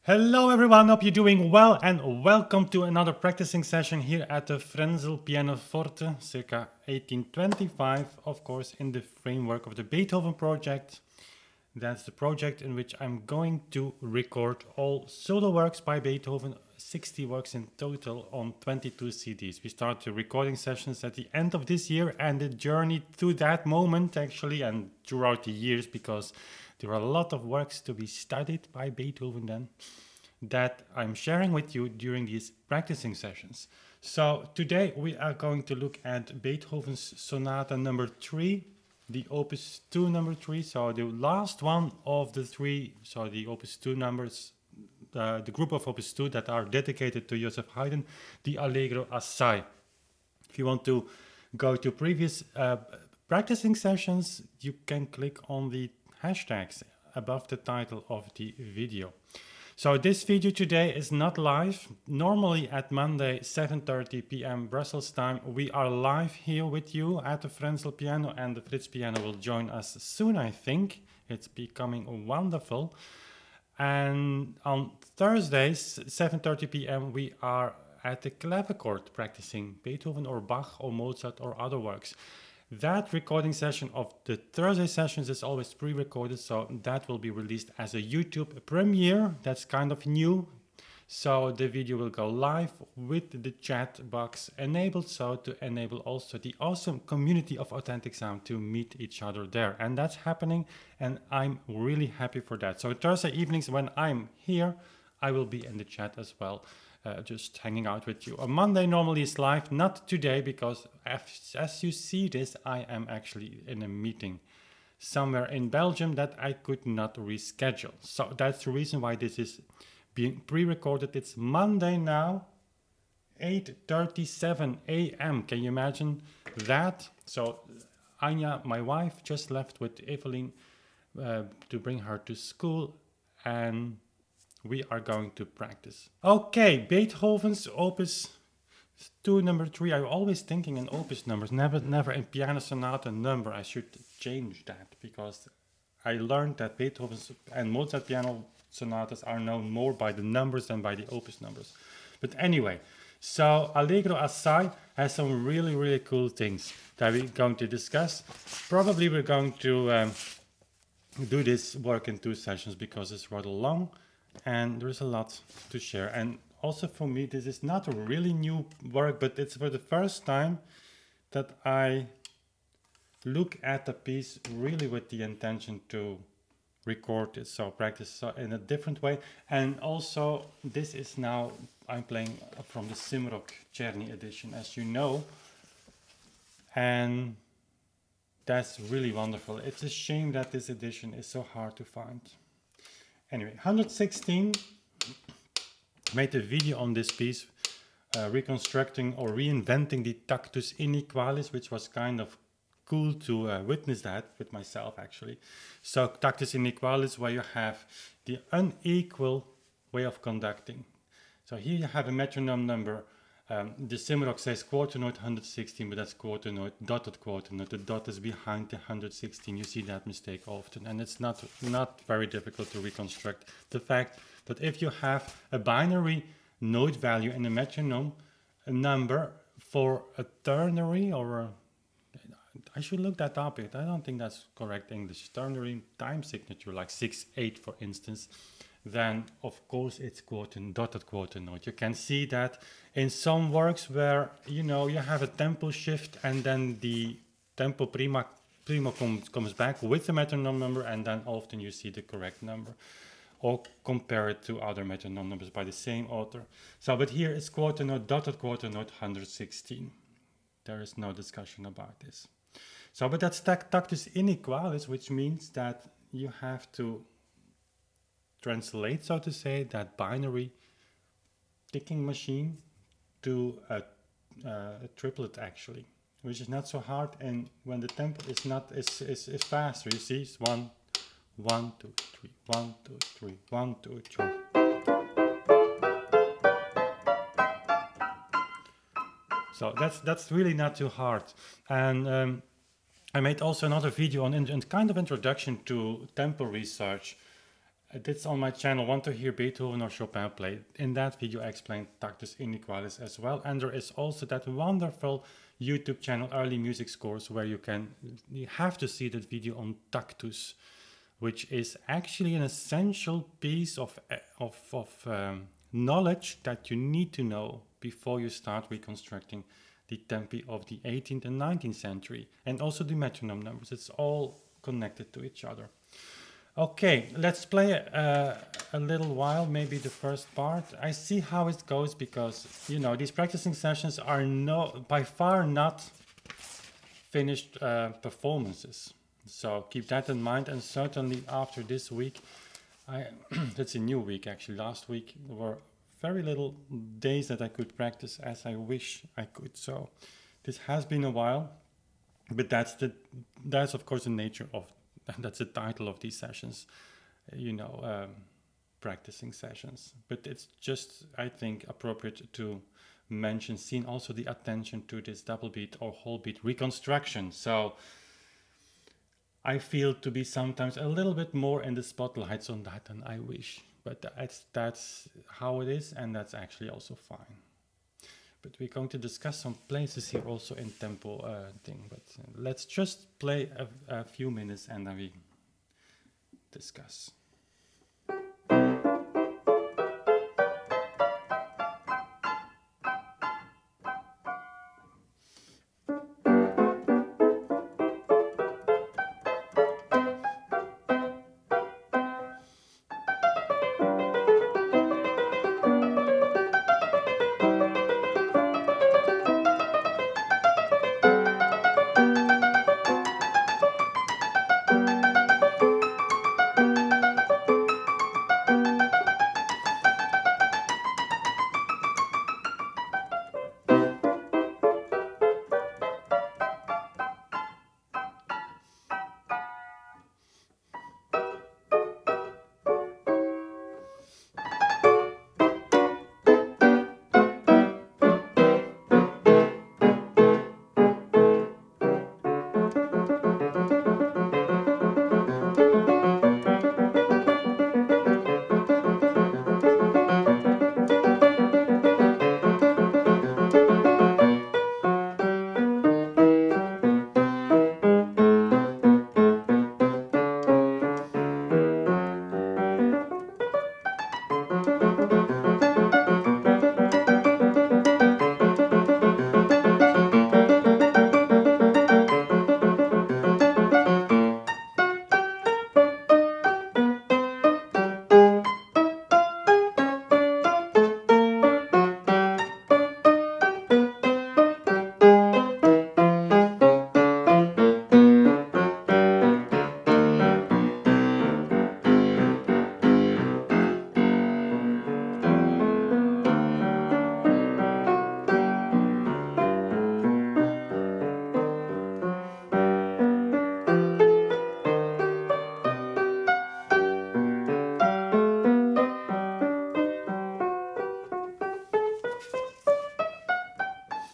Hello everyone, hope you're doing well and welcome to another practicing session here at the Frenzel Pianoforte, circa 1825, of course in the framework of the Beethoven project. That's the project in which I'm going to record all solo works by Beethoven, 60 works in total on 22 CDs. We start the recording sessions at the end of this year and the journey to that moment actually and throughout the years, because there are a lot of works to be studied by Beethoven then that I'm sharing with you during these practicing sessions. So today we are going to look at Beethoven's Sonata number 3, the opus 2 number 3, so the last one of the three, so the opus 2 numbers, the group of opus 2 that are dedicated to Joseph Haydn, the Allegro Assai. If you want to go to previous practicing sessions, you can click on the hashtags above the title of the video. So this video today is not live. Normally at Monday 7:30 p.m. Brussels time we are live here with you at the Frenzel piano, and the Fritz piano will join us soon, I think. It's becoming wonderful. And on Thursdays 7:30 p.m. we are at the clavichord practicing Beethoven or Bach or Mozart or other works. That recording session of the Thursday sessions is always pre-recorded, so that will be released as a YouTube premiere. That's kind of new. So the video will go live with the chat box enabled, so to enable also the awesome community of Authentic Sound to meet each other there. And that's happening, and I'm really happy for that. So Thursday evenings when I'm here, I will be in the chat as well. Just hanging out with you. On Monday normally is live, not today, because as you see this, I am actually in a meeting somewhere in Belgium that I could not reschedule. So that's the reason why this is being pre-recorded. It's Monday now, 8:37 a.m. Can you imagine that? So Anya, my wife, just left with Evelyn to bring her to school, and we are going to practice. Okay, Beethoven's opus 2 number 3. I'm always thinking in opus numbers, never in Pianosonata number. I should change that, because I learned that Beethoven's and Mozart piano sonatas are known more by the numbers than by the opus numbers. But anyway, so Allegro Assai has some really cool things that we're going to discuss. Probably we're going to do this work in 2 sessions because it's rather long and there's a lot to share. And also for me, this is not a really new work, but it's for the first time that I look at the piece really with the intention to record it, so practice in a different way. And also this is now, I'm playing from the Simrock Czerny edition, as you know, and that's really wonderful. It's a shame that this edition is so hard to find. Anyway, 116, made a video on this piece, reconstructing or reinventing the Tactus inequalis, which was kind of cool to witness that with myself actually. So Tactus inequalis, where you have the unequal way of conducting. So here you have a metronome number. The Simrock says quarter note 116, but that's quarter note, dotted quarter note. The dot is behind the 116. You see that mistake often, and it's not very difficult to reconstruct the fact that if you have a binary note value in a metronome, a number for a ternary, or I should look that up. I don't think that's correct English. Ternary time signature, like 6/8 for instance, then of course it's dotted quarter note. You can see that in some works where you have a tempo shift and then the tempo primo comes back with the metronome number, and then often you see the correct number, or compare it to other metronome numbers by the same author. So but here it's quarter note, dotted quarter note 116. There is no discussion about this. So but that's Tactus inequalis, which means that you have to translate, so to say, that binary ticking machine to a triplet actually, which is not so hard. And when the tempo is faster, you see, it's 1 1 2 3 1 2 3 1 2 3. So that's really not too hard. And I made also another video on kind of introduction to tempo research. That's on my channel. Want to hear Beethoven or Chopin play? In that video, I explained Tactus Inequalis as well. And there is also that wonderful YouTube channel, Early Music Scores, where you have to see that video on Tactus, which is actually an essential piece of knowledge that you need to know before you start reconstructing the tempi of the 18th and 19th century, and also the metronome numbers. It's all connected to each other. Okay, let's play a little while, maybe the first part. I see how it goes because, you know, these practicing sessions are by far not finished performances. So keep that in mind, and certainly after this week, that's a new week actually. Last week there were very little days that I could practice as I wish I could. So this has been a while, but that's of course the nature of that's the title of these sessions, you know, practicing sessions. But it's just, I think, appropriate to mention, seeing also the attention to this double beat or whole beat reconstruction. So I feel to be sometimes a little bit more in the spotlights on that than I wish. But that's how it is, and that's actually also fine. But we're going to discuss some places here also in tempo thing. But let's just play a few minutes and then we discuss.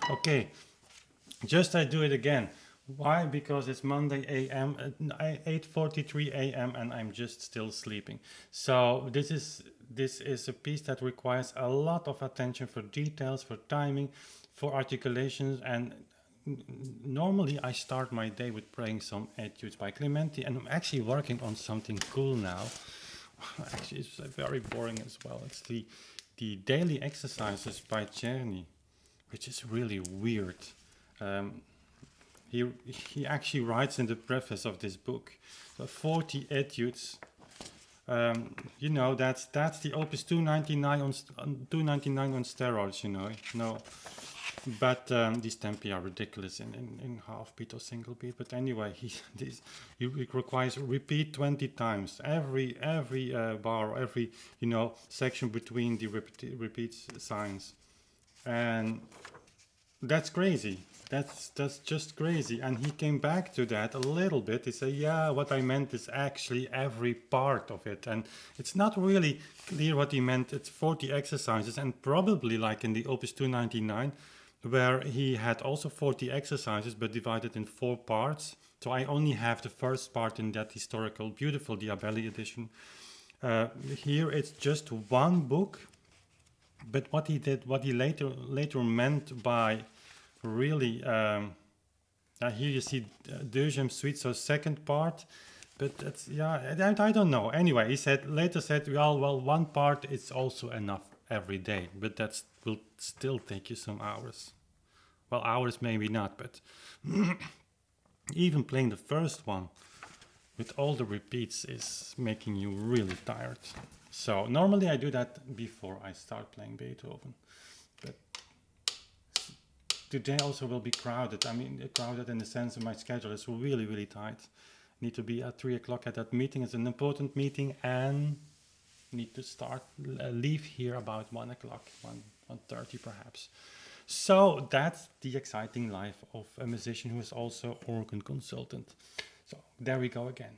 Okay, just I do it again. Why? Because it's Monday a.m. 8:43 a.m. and I'm just still sleeping. So this is a piece that requires a lot of attention for details, for timing, for articulations, and normally I start my day with playing some etudes by Clementi, and I'm actually working on something cool now. Actually, it's very boring as well. It's the daily exercises by Czerny, which is really weird. He actually writes in the preface of this book, 40 etudes. You know, that's the opus 299 on 299 on steroids. You know, no, but these tempi are ridiculous in half beat or single beat. But anyway, it requires repeat 20 times every bar, or every section between the repeat signs, and that's crazy. That's just crazy. And he came back to that a little bit. He said, yeah, what I meant is actually every part of it. And it's not really clear what he meant. It's 40 exercises, and probably like in the Opus 299, where he had also 40 exercises, but divided in 4 parts. So I only have the first part in that historical, beautiful Diabelli edition. Uh, Here it's just one book, but what he did, what he later meant by really, here you see deuxième suite, so second part, but that's, yeah, I don't know. Anyway, he later said, well, one part is also enough every day, but that will still take you some hours. Well, hours maybe not, but even playing the first one with all the repeats is making you really tired. So normally I do that before I start playing Beethoven, but today also will be crowded. I mean, crowded in the sense of my schedule is really tight. Need to be at 3 o'clock at that meeting. It's an important meeting, and need to leave here about 1 o'clock, 1:30 perhaps. So that's the exciting life of a musician who is also organ consultant. So there we go again.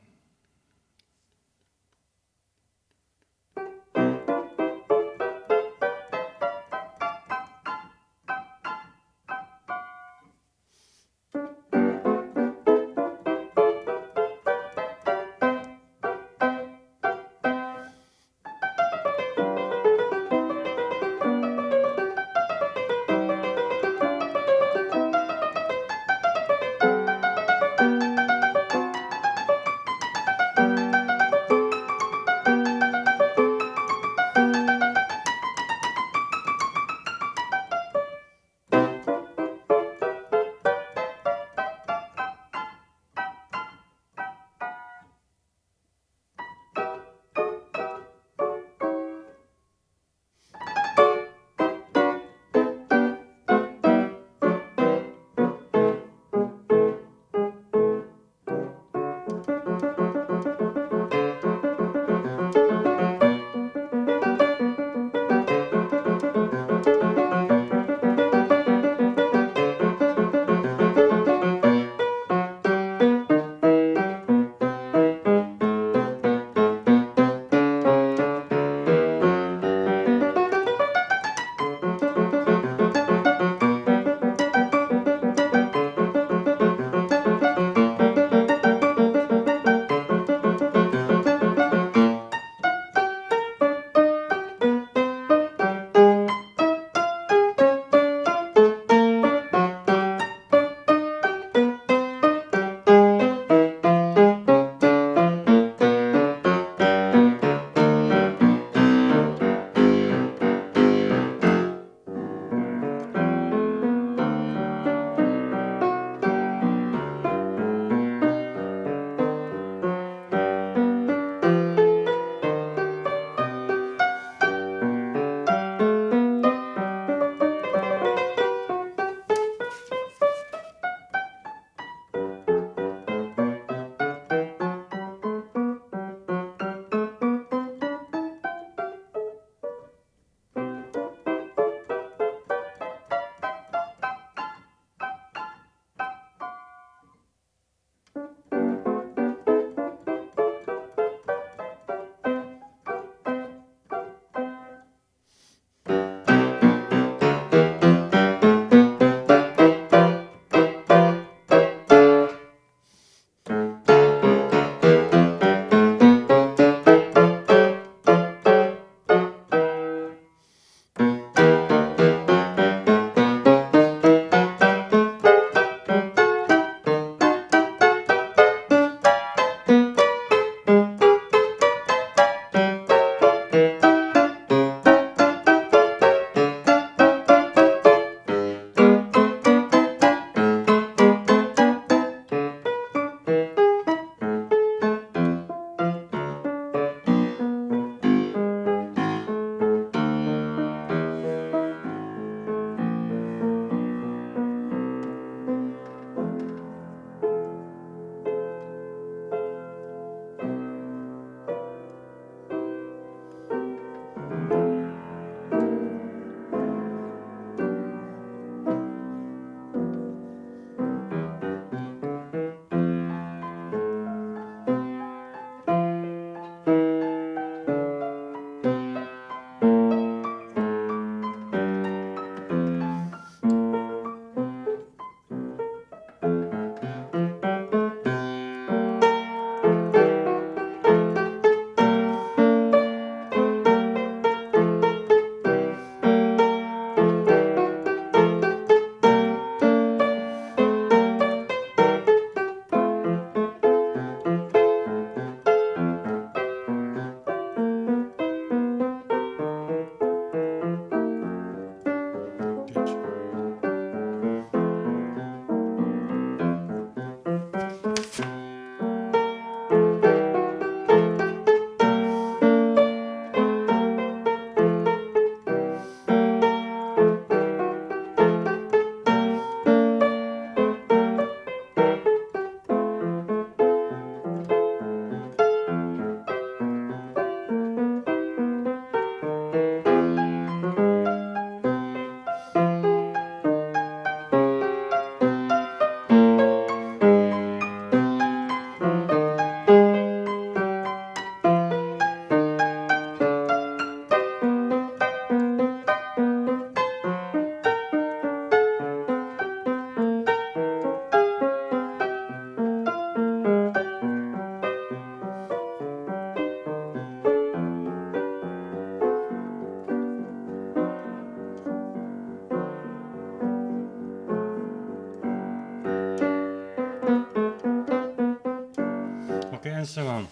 so on.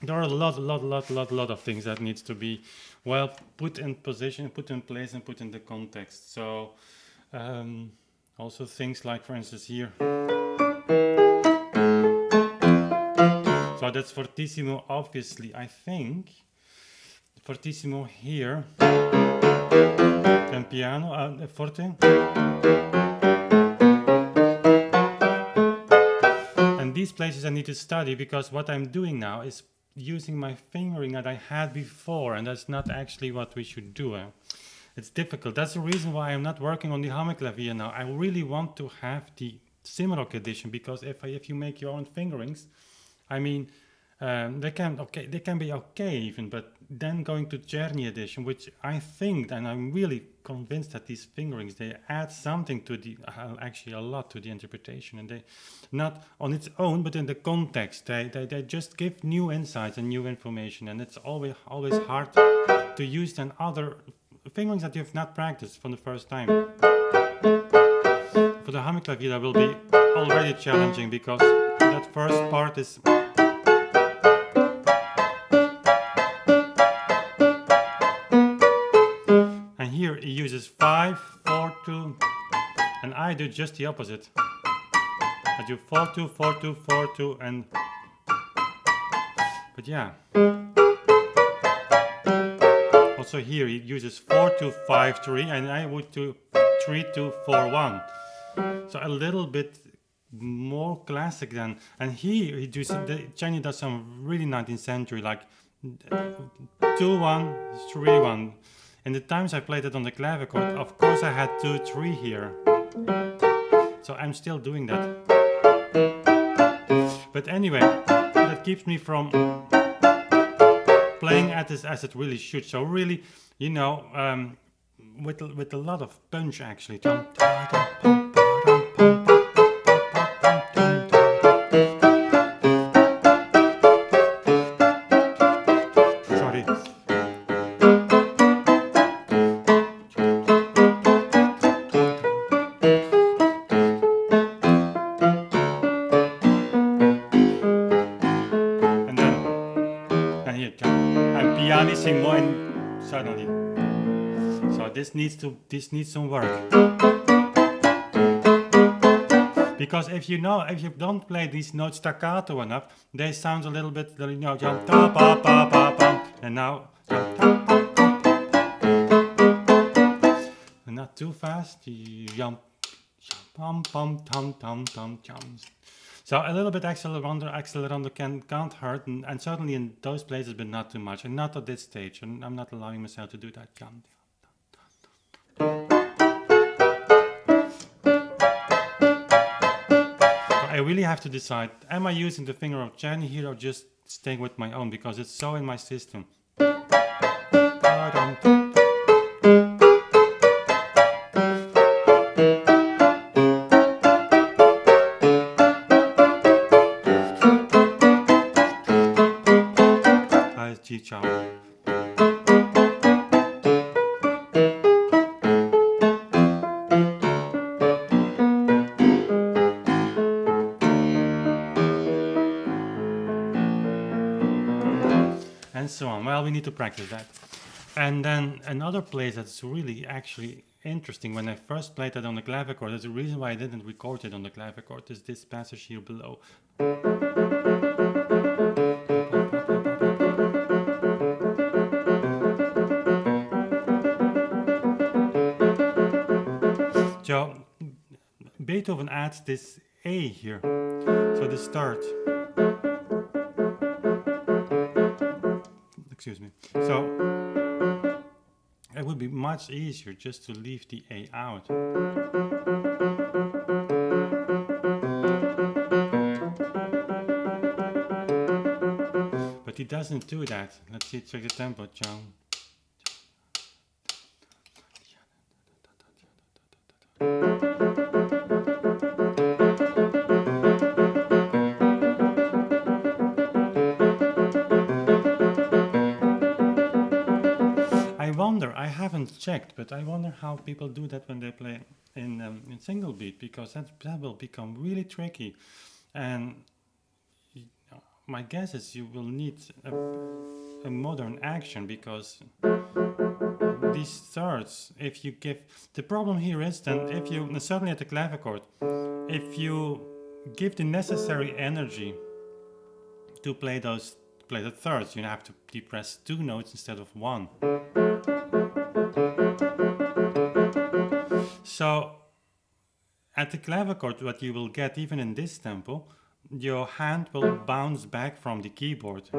There are a lot of things that needs to be well put in position, put in place, and put in the context. So also things like, for instance, here. So that's fortissimo, obviously. I think fortissimo here, and piano, forte. And these places I need to study, because what I'm doing now is using my fingering that I had before, and that's not actually what we should do. It's difficult. That's the reason why I'm not working on the Hammerklavier now. I really want to have the Simrock edition, because if you make your own fingerings, I mean, they can be okay even, but then going to Czerny edition, which I think, and I'm really convinced that these fingerings, they add something to the, actually a lot to the interpretation, and they, not on its own, but in the context, they just give new insights and new information, and it's always hard to use than other fingerings that you have not practiced for the first time. For the Hammerklavier, that will be already challenging, because that first part is. And here he uses 5, 4, 2, and I do just the opposite. I do 4, 2, 4, 2, 4, 2, and. But yeah. Also here he uses 4, 2, 5, 3, and I would do 3, 2, 4, 1. So a little bit more classic than, and here he does, Czerny does some really 19th century, like 2, 1, 3, 1. In the times I played it on the clavichord, of course I had 2, 3 here. So I'm still doing that. But anyway, that keeps me from playing at this as it really should. So really, you know, with a lot of punch actually. Sorry. And here, and pianissimo and suddenly. So this needs some work. Because if you don't play these notes staccato enough, they sound a little bit, you know, and now, and not too fast. So a little bit accelerando can't hurt, and certainly in those places, but not too much, and not at this stage. And I'm not allowing myself to do that. I really have to decide, am I using the finger of Czerny here or just staying with my own, because it's so in my system. Ciao. And so on. Well, we need to practice that. And then another place that's really actually interesting, when I first played it on the clavichord, there's a reason why I didn't record it on the clavichord, is this passage here below. So Beethoven adds this A here, so the start. Excuse me. So it would be much easier just to leave the A out. But he doesn't do that. Let's see, check the tempo. I haven't checked, but I wonder how people do that when they play in single beat, because that will become really tricky. And my guess is you will need a modern action, because these thirds, if you give, the problem here is then if you, certainly at the clavichord, if you give the necessary energy to play the thirds, you have to depress 2 notes instead of 1. So at the clavichord, what you will get even in this tempo, your hand will bounce back from the keyboard,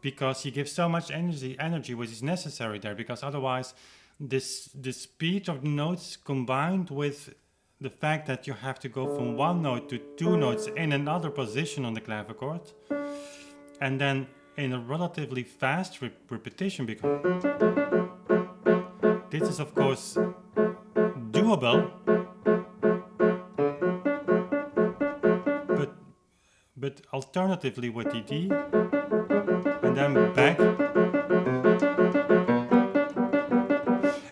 because you give so much energy which is necessary there, because otherwise the speed of the notes combined with the fact that you have to go from 1 note to 2 notes in another position on the clavichord, and then in a relatively fast repetition, because this is of course doable, but alternatively with the D, and then back.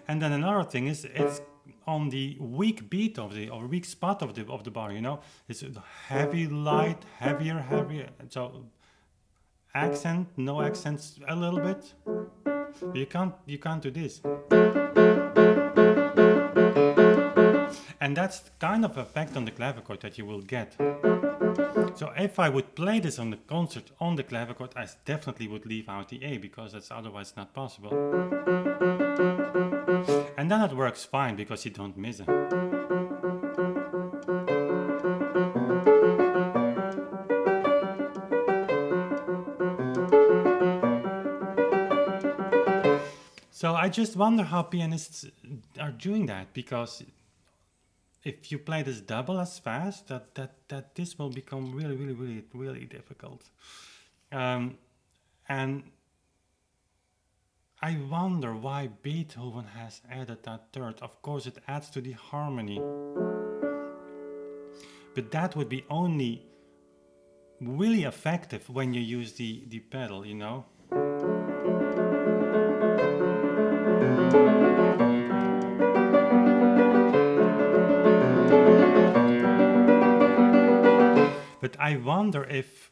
And then another thing is, it's on the weak beat of the, or weak spot of the bar, you know, it's heavy, light, heavier, heavier. So accent, no accents, a little bit. But you can't do this. And that's the kind of effect on the clavichord that you will get. So if I would play this on the concert on the clavichord, I definitely would leave out the A, because that's otherwise not possible. And then it works fine, because you don't miss it. So I just wonder how pianists are doing that, because if you play this double as fast, that this will become really difficult. And I wonder why Beethoven has added that third. Of course, it adds to the harmony, but that would be only really effective when you use the pedal, you know. But I wonder if,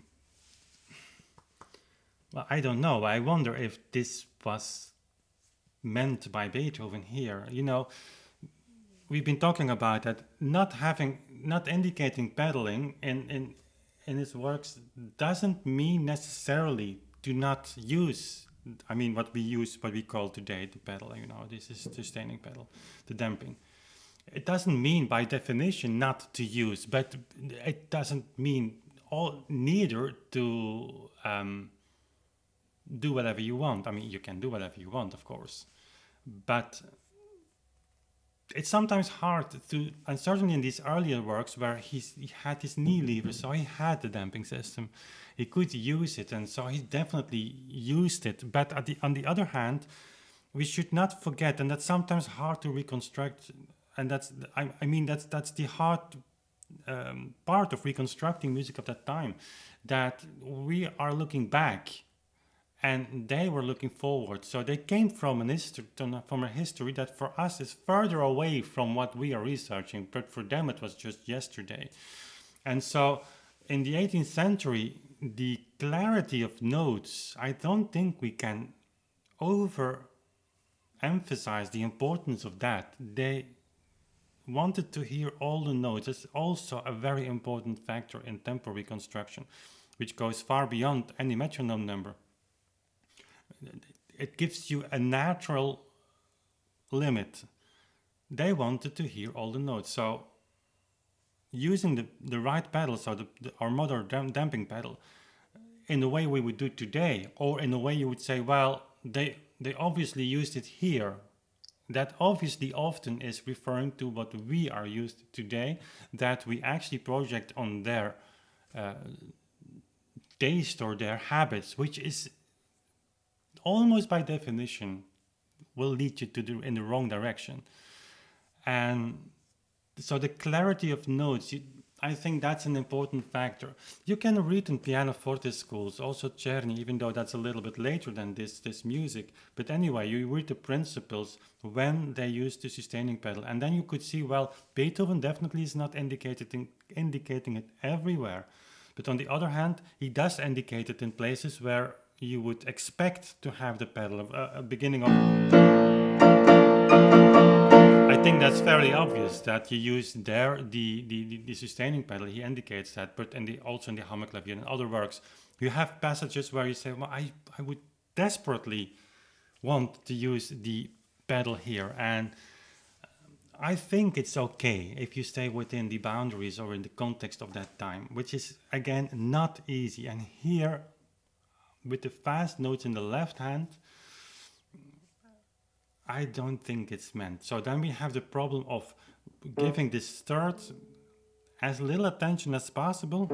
well, I don't know. I wonder if this was meant by Beethoven here. You know, we've been talking about that not indicating pedaling in his works doesn't mean necessarily do not use. I mean, what we call today the pedal. You know, this is the sustaining pedal, the damping. It doesn't mean by definition not to use, but it doesn't mean neither to do whatever you want. I mean, you can do whatever you want, of course, but it's sometimes hard to, and certainly in these earlier works where he had his knee lever, so he had the damping system, he could use it, and so he definitely used it. But on the other hand, we should not forget, and that's sometimes hard to reconstruct, and that's the hard part of reconstructing music of that time, that we are looking back and they were looking forward. So they came from a history that for us is further away from what we are researching, but for them it was just yesterday. And so in the 18th century, the clarity of notes, I don't think we can overemphasize the importance of that. They wanted to hear all the notes. It's also a very important factor in tempo reconstruction, which goes far beyond any metronome number. It gives you a natural limit. They wanted to hear all the notes. So using the right pedal, so our modern damping pedal, in the way we would do today, or in the way you would say, well, they obviously used it here. That obviously often is referring to what we are used to today, that we actually project on their taste or their habits, which is almost by definition will lead you in the wrong direction. And so the clarity of notes, I think that's an important factor. You can read in pianoforte schools, also Czerny, even though that's a little bit later than this music. But anyway, you read the principles when they use the sustaining pedal. And then you could see, well, Beethoven definitely is not indicating it everywhere. But on the other hand, he does indicate it in places where you would expect to have the pedal of a beginning of. I think that's fairly obvious that you use there the sustaining pedal. He indicates that, but also in the Hammerklavier and other works, you have passages where you say, well, I would desperately want to use the pedal here, and I think it's okay if you stay within the boundaries or in the context of that time, which is again not easy. And here, with the fast notes in the left hand, I don't think it's meant. So then we have the problem of giving this third as little attention as possible.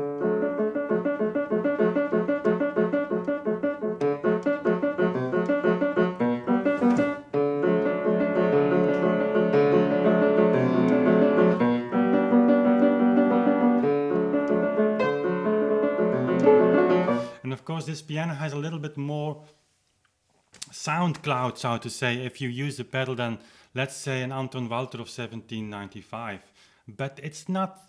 And of course, this piano has a little bit more sound cloud, so to say, if you use the pedal than, let's say, an Anton Walter of 1795. But it's not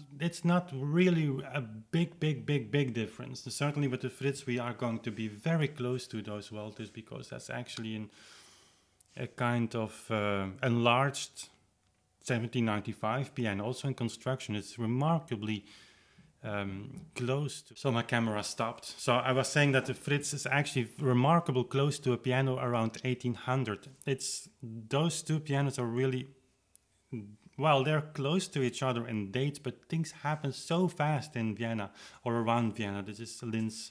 really a big difference. Certainly with the Fritz, we are going to be very close to those Walters, because that's actually a kind of enlarged 1795 piano. Also in construction, it's remarkably close to. So my camera stopped. So I was saying that the Fritz is actually remarkable close to a piano around 1800. Those two pianos are really, well, they're close to each other in dates, but things happen so fast in Vienna or around Vienna. This is Linz.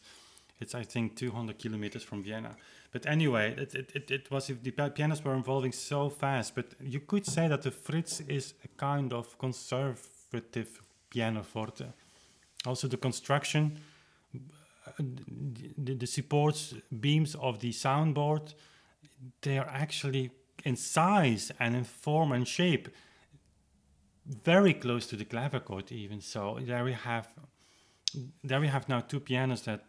It's, I think, 200 kilometers from Vienna. But anyway, it was, if the pianos were evolving so fast. But you could say that the Fritz is a kind of conservative pianoforte. Also the construction, the supports beams of the soundboard, they are actually in size and in form and shape very close to the clavichord even. So there we have now two pianos that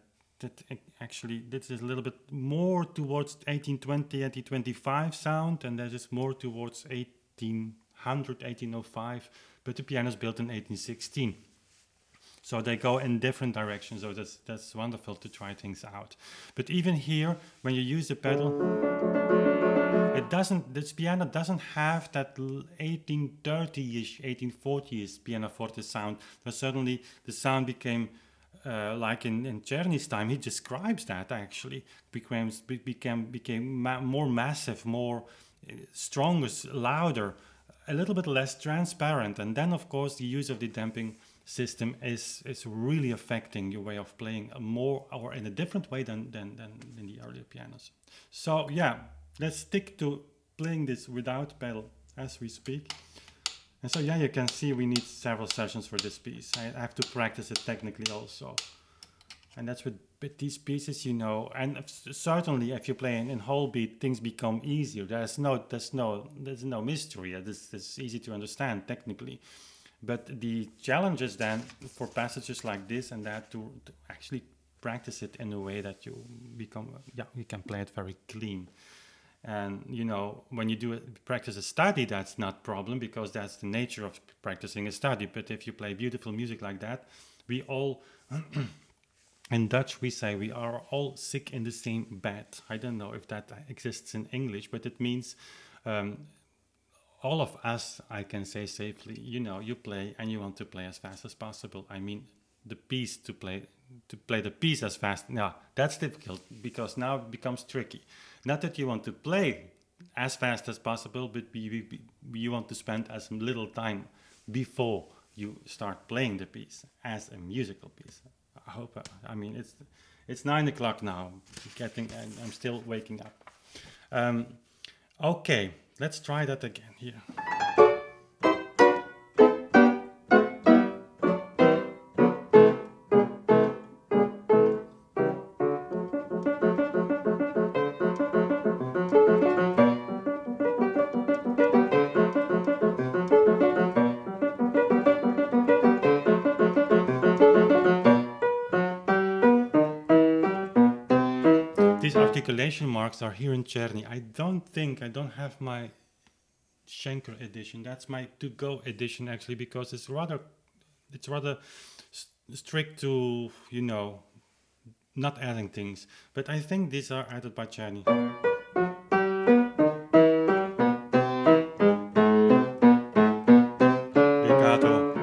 actually, this is a little bit more towards 1820, 1825 sound, and that is more towards 1800, 1805, but the piano is built in 1816. So they go in different directions, so that's wonderful to try things out. But even here, when you use the pedal, this piano doesn't have that 1830-ish, 1840-ish pianoforte sound. But certainly the sound became, like in Czerny's time, he describes that actually, became more massive, more stronger, louder, a little bit less transparent. And then of course the use of the damping system is really affecting your way of playing more, or in a different way than in the earlier pianos. So yeah, let's stick to playing this without pedal as we speak. And so yeah, you can see we need several sessions for this piece. I have to practice it technically also. And that's with these pieces, and certainly if you play in whole beat, things become easier. There's no mystery. It's easy to understand technically. But the challenge is then for passages like this and that to actually practice it in a way that you can play it very clean. And when you practice a study, that's not problem, because that's the nature of practicing a study. But if you play beautiful music like that, we all, in Dutch we say, we are all sick in the same bed. I don't know if that exists in English, but it means all of us, I can say safely, you play and you want to play as fast as possible. I mean, the piece to play the piece as fast. Now, that's difficult, because now it becomes tricky. Not that you want to play as fast as possible, but you want to spend as little time before you start playing the piece as a musical piece. I hope, it's 9 o'clock now, I'm still waking up. Okay. Let's try that again here. These articulation marks are here in Czerny. I don't have my Schenker edition. That's my to-go edition actually, because it's rather strict to, not adding things. But I think these are added by Czerny. Legato.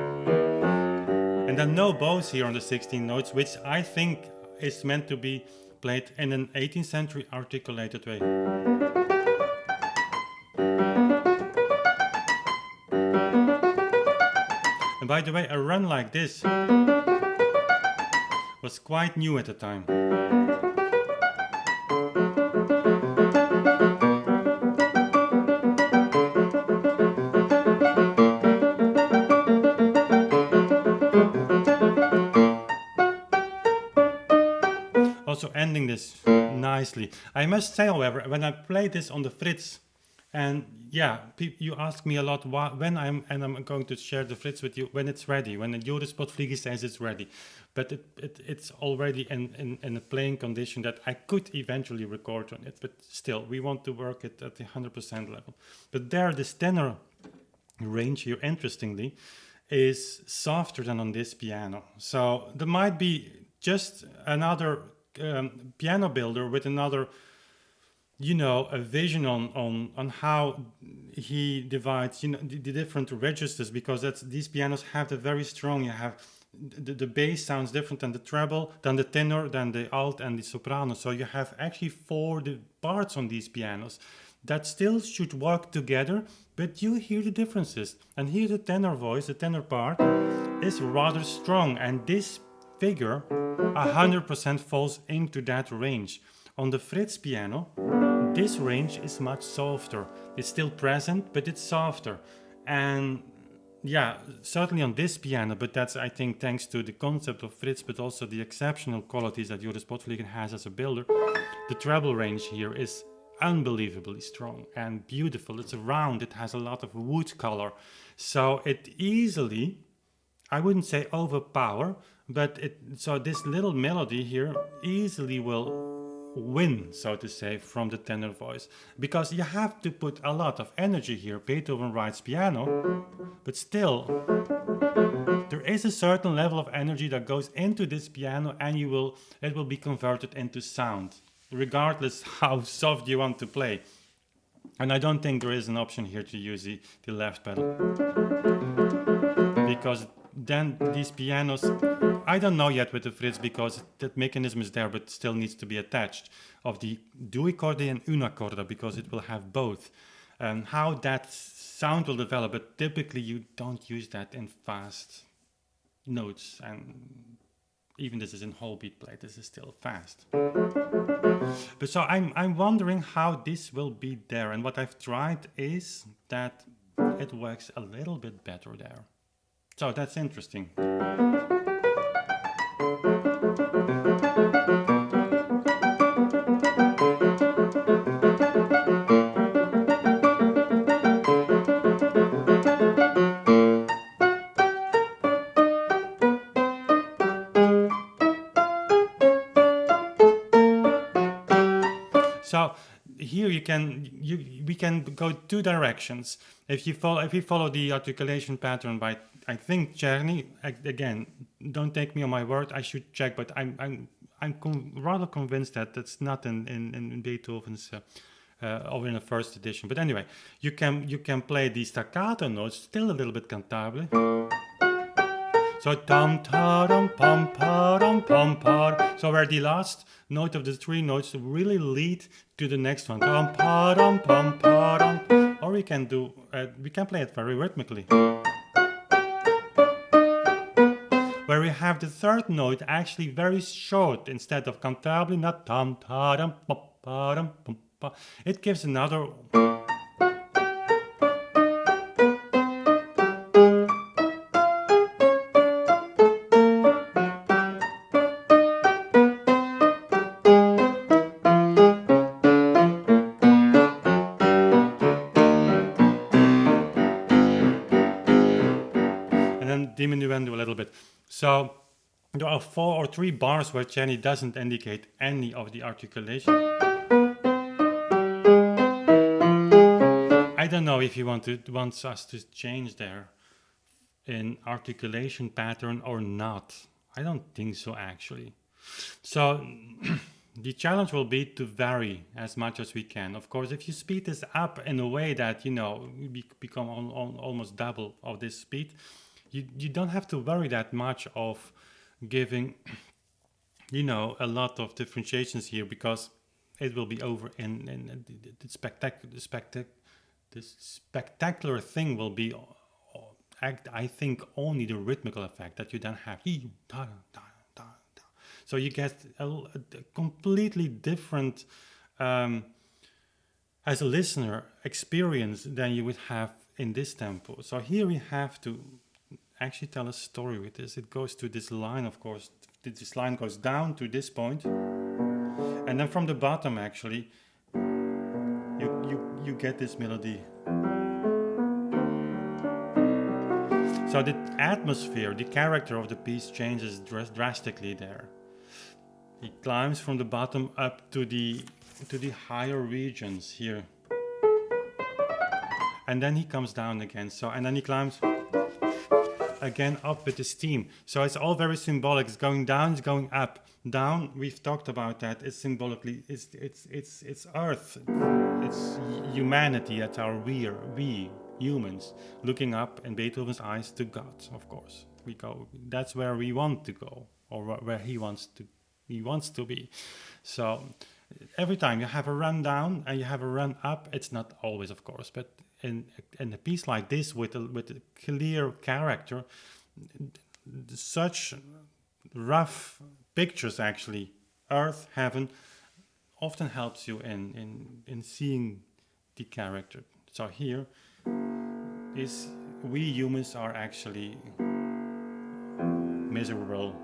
And then no bows here on the 16 notes, which I think is meant to be played in an 18th century articulated way. And by the way, a run like this was quite new at the time. Also ending this nicely. I must say, however, when I play this on the Fritz, and yeah, you ask me a lot when I'm going to share the Fritz with you when it's ready, when the Joris Potvliegi says it's ready. But it's already in a playing condition that I could eventually record on it. But still, we want to work it at the 100% level. But there, this tenor range here, interestingly, is softer than on this piano. So there might be just another piano builder with another, a vision on how he divides, the different registers, because these pianos have the very strong. You have the bass sounds different than the treble, than the tenor, than the alt and the soprano. So you have actually 4 parts on these pianos that still should work together, but you hear the differences. And here the tenor voice, the tenor part, is rather strong, and this figure 100% falls into that range. On the Fritz piano, this range is much softer. It's still present, but it's softer. And yeah, certainly on this piano, but that's, I think, thanks to the concept of Fritz, but also the exceptional qualities that Joris Potvliegen has as a builder. The treble range here is unbelievably strong and beautiful. It's round, it has a lot of wood color. So it easily, I wouldn't say overpower, but so this little melody here easily will win, so to say, from the tenor voice, because you have to put a lot of energy here. Beethoven writes piano, but still there is a certain level of energy that goes into this piano, and it will be converted into sound, regardless how soft you want to play. And I don't think there is an option here to use the left pedal, because then these pianos, I don't know yet with the Fritz, because that mechanism is there but still needs to be attached, of the duicorde and unacorde, because it will have both. And how that sound will develop, but typically you don't use that in fast notes, and even this is in whole beat play, this is still fast. But so I'm wondering how this will be there, and what I've tried is that it works a little bit better there. So that's interesting. So here we can go 2 directions. If you follow the articulation pattern by, I think, Czerny, again, don't take me on my word, I should check, but I'm rather convinced that that's not in Beethoven's or in the first edition. But anyway, you can play these staccato notes still a little bit cantabile. So tam ta pam pa. So where the last note of the 3 notes really lead to the next one. Tam pa pam pa. Or we can play it very rhythmically, where we have the 3rd note actually very short instead of cantabile, not tam ta pam pa. It gives another. Diminuendo a little bit. So there are 4 or 3 bars where Czerny doesn't indicate any of the articulation. I don't know if he wants us to change there in articulation pattern or not. I don't think so, actually. So the challenge will be to vary as much as we can. Of course, if you speed this up in a way that, we become almost double of this speed, you don't have to worry that much of giving, a lot of differentiations here, because it will be over, and the spectacular thing will be, I think, only the rhythmical effect that you then have. So you get a completely different, as a listener, experience than you would have in this tempo. So here we have to actually tell a story with this. It goes to this line, of course. This line goes down to this point, and then from the bottom, actually, you get this melody. So the atmosphere, the character of the piece changes drastically there. He climbs from the bottom up to the higher regions here, and then he comes down again. So, and then he climbs again up with the steam. So it's all very symbolic. It's going down, it's going up. Down, we've talked about that. It's symbolically, it's earth, it's humanity. That's our we humans looking up in Beethoven's eyes to God. Of course, we go. That's where we want to go, or where he wants to be. So every time you have a run down and you have a run up, it's not always, of course, but in a piece like this with a clear character, such rough pictures, actually, earth, heaven, often helps you in seeing the character. So here is, we humans are actually miserable.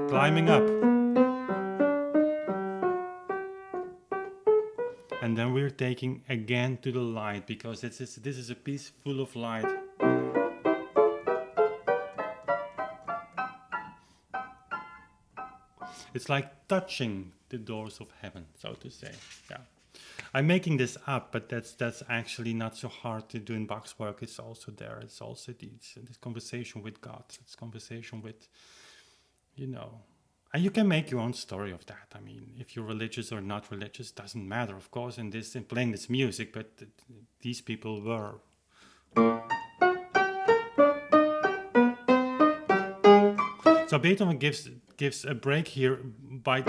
Climbing up. And then we're taking again to the light, because this is a piece full of light. It's like touching the doors of heaven, so to say. Yeah, I'm making this up, but that's actually not so hard to do in Bach's work. It's also there. It's also this conversation with God. It's conversation with, and you can make your own story of that. I mean, if you're religious or not religious, doesn't matter, of course, in playing this music, but these people were. So Beethoven gives a break here by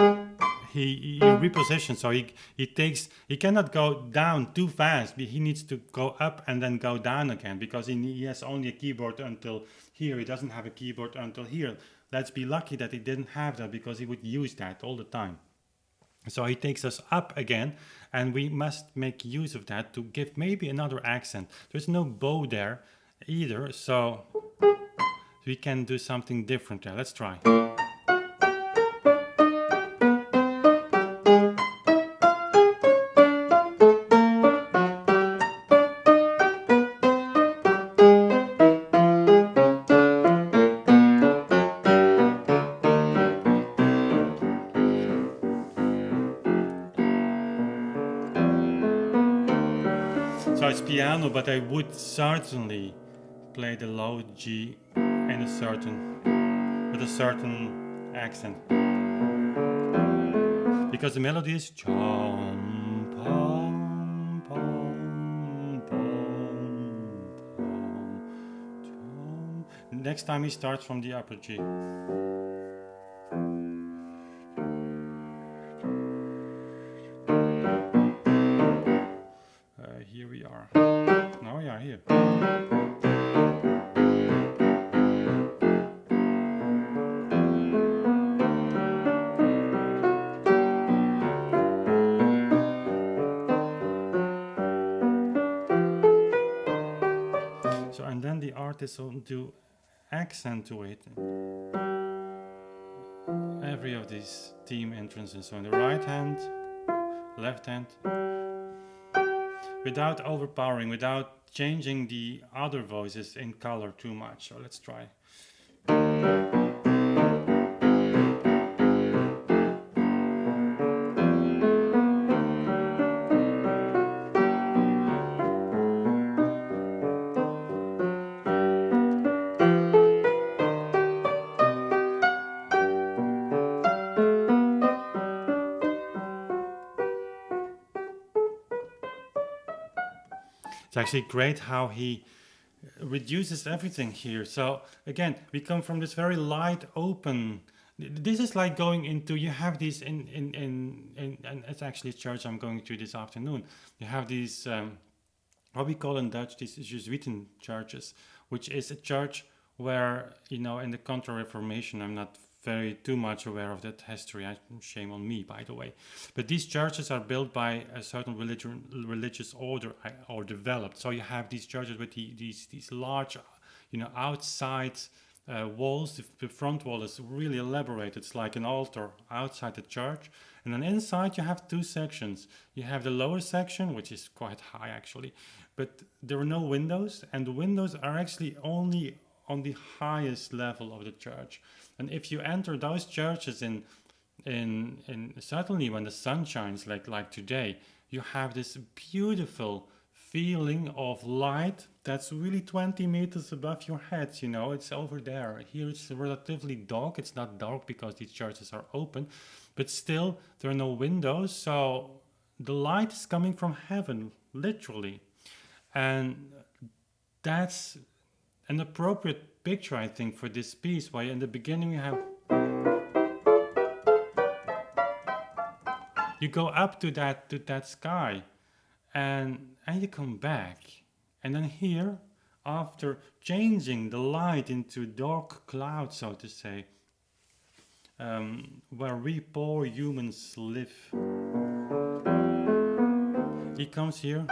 he repositions. So he cannot go down too fast. He needs to go up and then go down again, because he has only a keyboard until here. He doesn't have a keyboard until here. Let's be lucky that he didn't have that, because he would use that all the time. So he takes us up again, and we must make use of that to give maybe another accent. There's no bow there either, so we can do something different there. Let's try. So it's piano, but I would certainly play the low G with a certain accent, because the melody is chom pom pom pom pom chom. Next time he starts from the upper G. Here we are. Now we are here. So, and then the artist will do accentuate every of these theme entrances. So in the right hand, left hand, without overpowering, without changing the other voices in color too much. So let's try. actually great how he reduces everything here. So again, we come from this very light, open. This is like going into. You have these and it's actually a church I'm going to this afternoon. You have these what we call in Dutch these Jesuiten churches, which is a church where in the Counter Reformation. I'm not very too much aware of that history. Shame on me, by the way. But these churches are built by a certain religious order or developed. So you have these churches with these large, outside walls. The front wall is really elaborate. It's like an altar outside the church. And then inside you have two sections. You have the lower section, which is quite high actually, but there are no windows, and the windows are actually only on the highest level of the church. And if you enter those churches in certainly when the sun shines like today, you have this beautiful feeling of light that's really 20 meters above your head. It's over there. Here it's relatively dark. It's not dark because these churches are open, but still there are no windows, so the light is coming from heaven, literally. And that's an appropriate picture, I think, for this piece, where in the beginning you go up to that sky, and you come back, and then here, after changing the light into dark clouds, so to say, where we poor humans live, he comes here.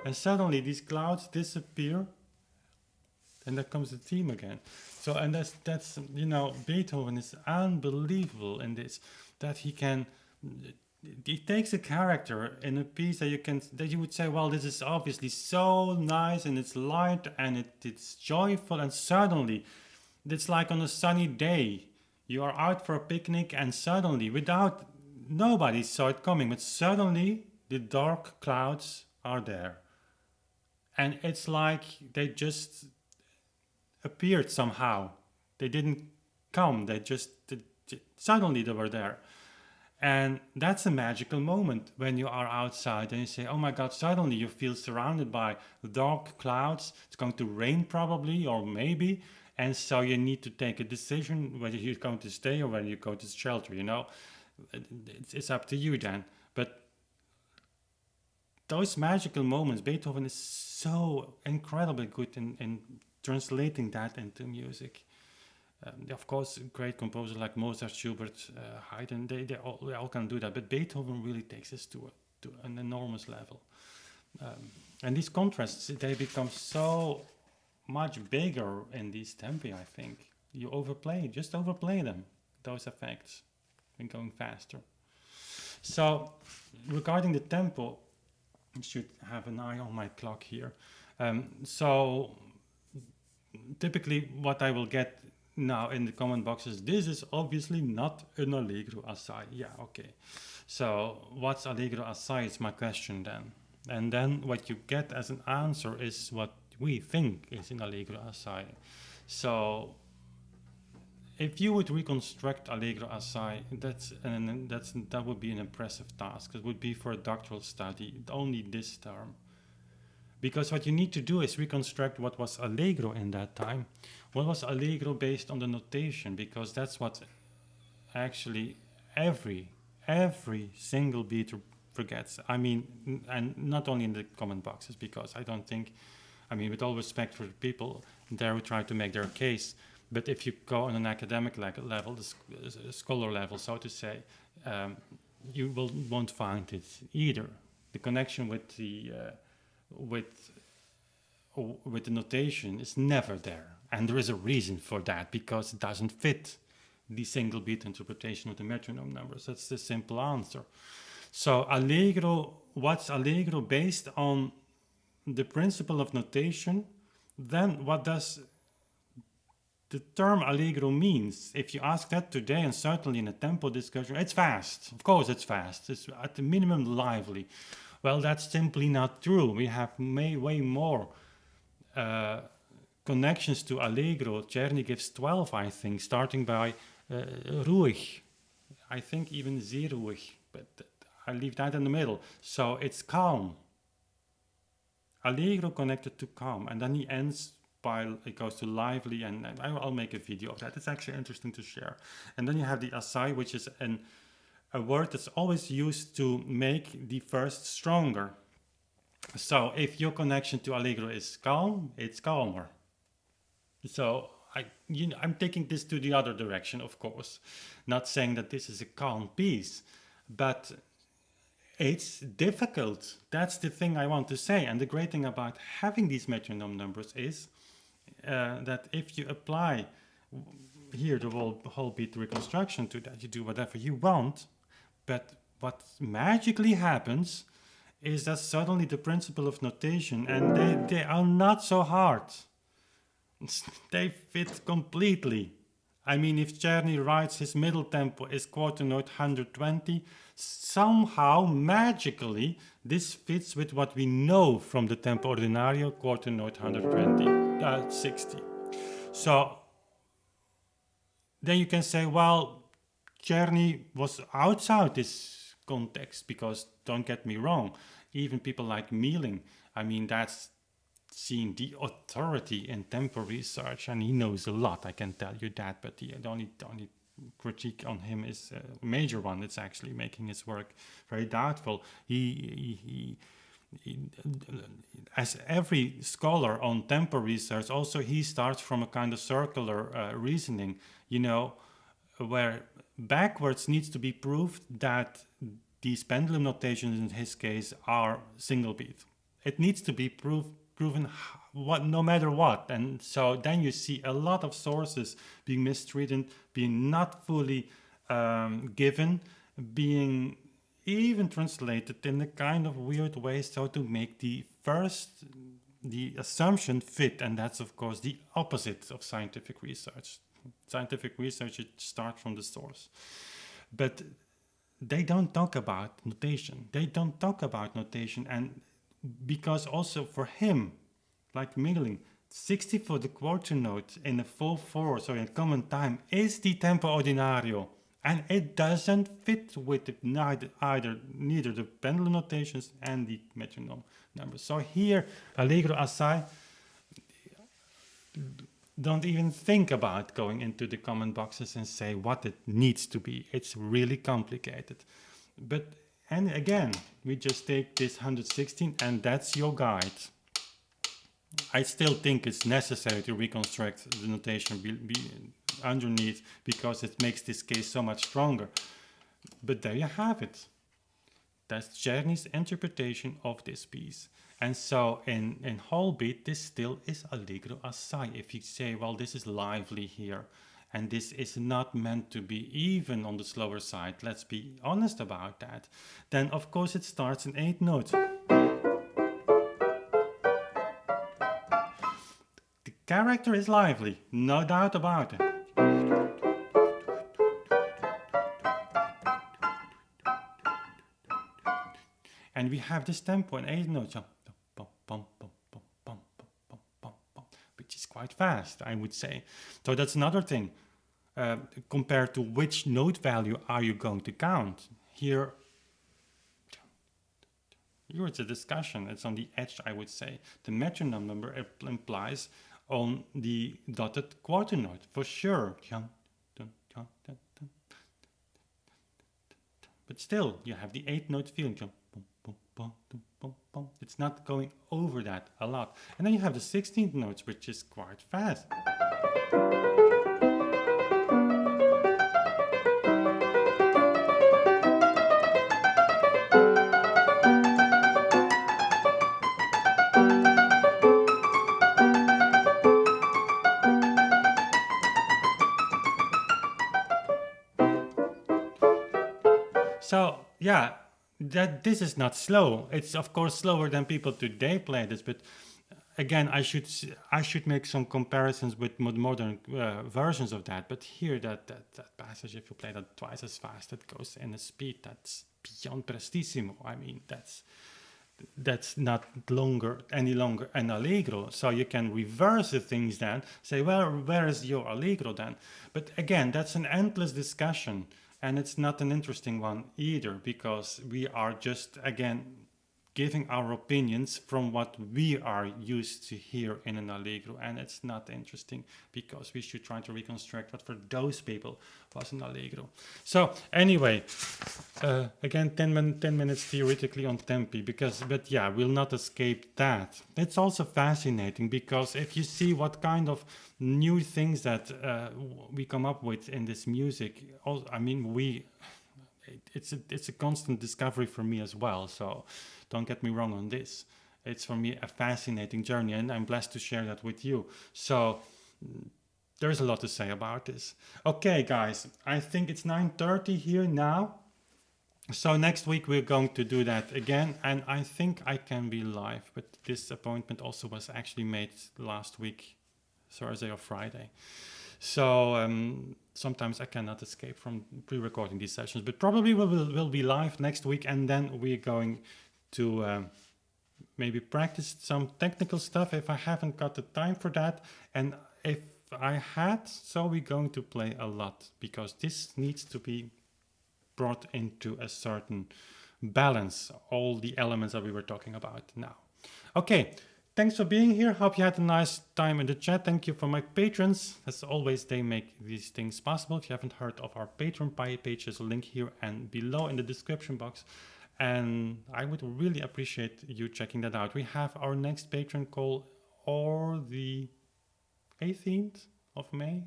And suddenly these clouds disappear, and there comes the theme again. So, and that's Beethoven is unbelievable in this, that he takes a character in a piece that you would say, well, this is obviously so nice and it's light and it's joyful, and suddenly it's like on a sunny day you are out for a picnic, and suddenly, nobody saw it coming, but suddenly the dark clouds are there. And it's like they just appeared somehow. They didn't come. Suddenly they were there. And that's a magical moment when you are outside and you say, oh my God, suddenly you feel surrounded by dark clouds. It's going to rain probably, or maybe. And so you need to take a decision whether you're going to stay or whether you go to shelter, It's up to you then. But those magical moments, Beethoven is so incredibly good in translating that into music. Of course, great composers like Mozart, Schubert, Haydn, they all can do that. But Beethoven really takes this to an enormous level. And these contrasts, they become so much bigger in these tempi, I think. You just overplay them, those effects, and going faster. So, regarding the tempo, I should have an eye on my clock here. So, typically what I will get now in the comment box is, this is obviously not an Allegro Assai. Yeah, okay. So, what's Allegro Assai is my question then. And then what you get as an answer is what we think is in Allegro Assai. So, if you would reconstruct Allegro Assai, that would be an impressive task. It would be for a doctoral study, only this term. Because what you need to do is reconstruct what was Allegro in that time. What was Allegro based on the notation? Because that's what actually every single beater forgets. I mean, and not only in the comment boxes, because I don't think, with all respect for the people there who try to make their case, but if you go on an academic level, the scholar level, so to say, you won't find it either. The connection with the notation is never there, and there is a reason for that, because it doesn't fit the single beat interpretation of the metronome numbers. That's the simple answer. So Allegro, what's Allegro based on the principle of notation? Then what does the term Allegro means? If you ask that today, and certainly in a tempo discussion, it's fast. Of course it's fast. It's at the minimum lively. Well, that's simply not true. We have way more connections to Allegro. Czerny gives 12, I think, starting by ruhig. I think even sehr ruhig, but I leave that in the middle. So it's calm. Allegro connected to calm, and then he ends by it goes to lively, and I'll make a video of that. It's actually interesting to share. And then you have the assai, which is a word that's always used to make the first stronger. So if your connection to Allegro is calm, it's calmer. So I'm taking this to the other direction, of course, not saying that this is a calm piece, but it's difficult. That's the thing I want to say. And the great thing about having these metronome numbers is that if you apply here the whole beat reconstruction to that, you do whatever you want, but what magically happens is that suddenly the principle of notation, and they are not so hard. They fit completely. I mean, if Czerny writes his middle tempo is quarter note 120, somehow, magically, this fits with what we know from the tempo ordinario, quarter note 60. So then you can say, well, Czerny was outside this context because, don't get me wrong, even people like Mieling, I mean, that's seeing the authority in tempo research, and he knows a lot, I can tell you that, but the only critique on him is a major one. It's actually making his work very doubtful. He as every scholar on tempo research, also he starts from a kind of circular reasoning, you know, where backwards needs to be proved that these pendulum notations in his case are single beat. It needs to be proven no matter what. And so then you see a lot of sources being mistreated, being not fully given, being even translated in a kind of weird way, so to make the assumption fit. And that's of course the opposite of scientific research. Scientific research, it starts from the source. But they don't talk about notation. And because also for him, like Mieling, 60 for the quarter note in a full four, so in common time, is the tempo ordinario. And it doesn't fit with neither the pendulum notations and the metronome numbers. So here, Allegro Assai, don't even think about going into the comment boxes and say what it needs to be. It's really complicated. And again, we just take this 116 and that's your guide. I still think it's necessary to reconstruct the notation underneath because it makes this case so much stronger. But there you have it. That's Czerny's interpretation of this piece. And so in whole beat, this still is Allegro Assai. If you say, well, this is lively here, and this is not meant to be even on the slower side, let's be honest about that, then of course it starts in 8 notes. The character is lively, no doubt about it. And we have this tempo in 8 notes, which is quite fast, I would say. So that's another thing. Compared to which note value are you going to count? Here it's a discussion. It's on the edge, I would say. The metronome number implies on the dotted quarter note, for sure. But still, you have the 8 note feeling. It's not going over that a lot. And then you have the 16th notes, which is quite fast. So, yeah, this is not slow. It's of course slower than people today play this, but again, I should make some comparisons with modern versions of that. But here, that passage, if you play that twice as fast, it goes in a speed that's beyond prestissimo. I mean, that's not any longer an allegro. So you can reverse the things then, say, well, where is your allegro then? But again, that's an endless discussion. And it's not an interesting one either, because we are just, again, giving our opinions from what we are used to hear in an Allegro. And it's not interesting, because we should try to reconstruct what for those people was an Allegro. So anyway, again, 10 minutes theoretically on tempi, but yeah, we'll not escape that. It's also fascinating, because if you see what kind of new things that we come up with in this music, I mean, it's a constant discovery for me as well. So don't get me wrong on this. It's for me a fascinating journey, and I'm blessed to share that with you. So there's a lot to say about this. Okay, guys, I think it's 9:30 here now. So next week we're going to do that again, and I think I can be live, but this appointment also was actually made last week, Thursday or Friday. So sometimes I cannot escape from pre-recording these sessions, but probably we'll be live next week, and then we're going to maybe practice some technical stuff if I haven't got the time for that. And if I had, so we're going to play a lot, because this needs to be brought into a certain balance, all the elements that we were talking about now. Okay, thanks for being here. Hope you had a nice time in the chat. Thank you for my patrons. As always, they make these things possible. If you haven't heard of our Patreon page, there's a link here and below in the description box. And I would really appreciate you checking that out. We have our next Patreon call or the 18th of May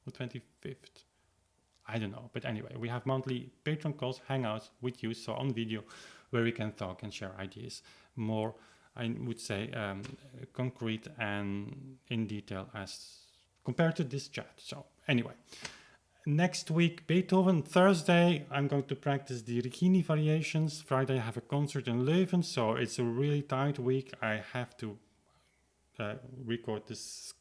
or 25th. I don't know. But anyway, we have monthly Patreon calls, hangouts with you, so on video, where we can talk and share ideas more, I would say, concrete and in detail as compared to this chat. So anyway, next week, Beethoven. Thursday, I'm going to practice the Righini variations. Friday, I have a concert in Leuven, so it's a really tight week. I have to record this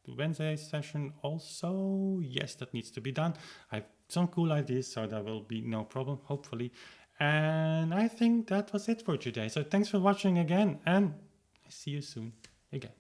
Wednesday session also. Yes, that needs to be done. I have some cool ideas, so there will be no problem, hopefully. And I think that was it for today. So thanks for watching again, and see you soon again.